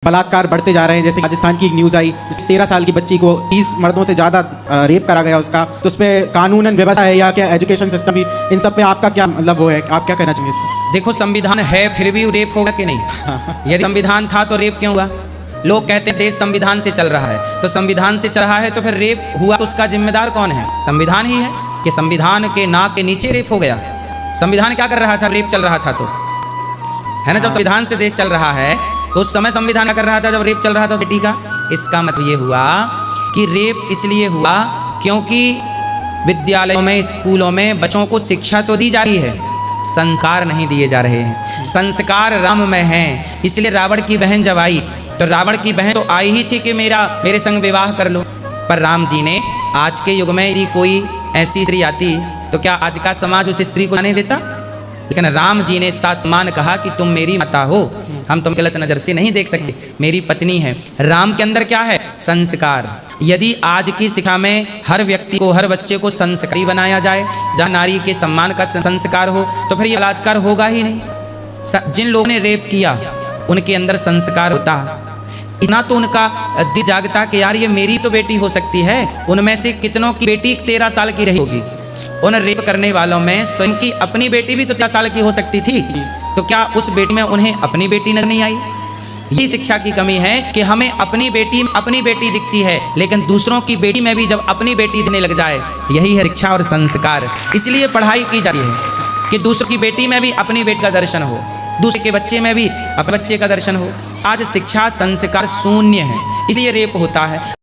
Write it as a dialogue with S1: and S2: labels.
S1: बलात्कार बढ़ते जा रहे हैं। जैसे राजस्थान की एक न्यूज़ आई, 13 साल की बच्ची को 30 मर्दों से ज़्यादा रेप करा गया उसका। तो उस पर कानूनन व्यवस्था है या क्या एजुकेशन सिस्टम भी, इन सब पे आपका क्या मतलब वो है, आप क्या कहना चाहेंगे इससे?
S2: देखो, संविधान है फिर भी रेप होगा कि नहीं? यदि संविधान था तो रेप क्यों हुआ? लोग कहते हैं देश संविधान से चल रहा है, तो संविधान से चल रहा है तो फिर रेप हुआ तो उसका जिम्मेदार कौन है? संविधान ही है। कि संविधान के नाक के नीचे रेप हो गया। संविधान क्या कर रहा था? रेप चल रहा था तो, है ना? जब संविधान से देश चल रहा है तो उस समय संविधान क्या कर रहा था? जब रेप चल रहा था सिटी का। इसका मतलब ये हुआ कि रेप इसलिए हुआ क्योंकि विद्यालयों में, स्कूलों में बच्चों को शिक्षा तो दी जा रही है, संस्कार नहीं दिए जा रहे हैं। संस्कार राम में हैं। इसलिए रावण की बहन जब आई तो रावण की बहन तो आई ही थी कि मेरे संग विवाह कर लो, पर राम जी ने, आज के युग में यदि कोई ऐसी स्त्री आती तो क्या आज का समाज उस स्त्री को जाने देता? लेकिन राम जी ने सासमान कहा कि तुम मेरी माता हो, हम तुम गलत नज़र से नहीं देख सकते, मेरी पत्नी है। राम के अंदर क्या है? संस्कार। यदि आज की शिक्षा में हर व्यक्ति को, हर बच्चे को संस्कारी बनाया जाए, जहाँ नारी के सम्मान का संस्कार हो, तो फिर ये बलात्कार होगा ही नहीं। जिन लोगों ने रेप किया उनके अंदर संस्कार होता, इतना तो उनका दिल जागता कि यार ये मेरी तो बेटी हो सकती है। उनमें से कितनों की बेटी 13 साल की रही होगी। उन रेप करने वालों में स्वयं की अपनी बेटी भी तो 13 साल की हो सकती थी, तो क्या उस बेटी में उन्हें अपनी बेटी नजर नहीं आई? यही शिक्षा की कमी है कि हमें अपनी बेटी दिखती है, लेकिन दूसरों की बेटी में भी जब अपनी बेटी दिखने लग जाए, यही है शिक्षा और संस्कार। इसलिए पढ़ाई की जाती है कि दूसरों की बेटी में भी अपनी बेटी का दर्शन हो, दूसरे के बच्चे में भी अपने बच्चे का दर्शन हो। आज शिक्षा संस्कार शून्य है, इसलिए रेप होता है।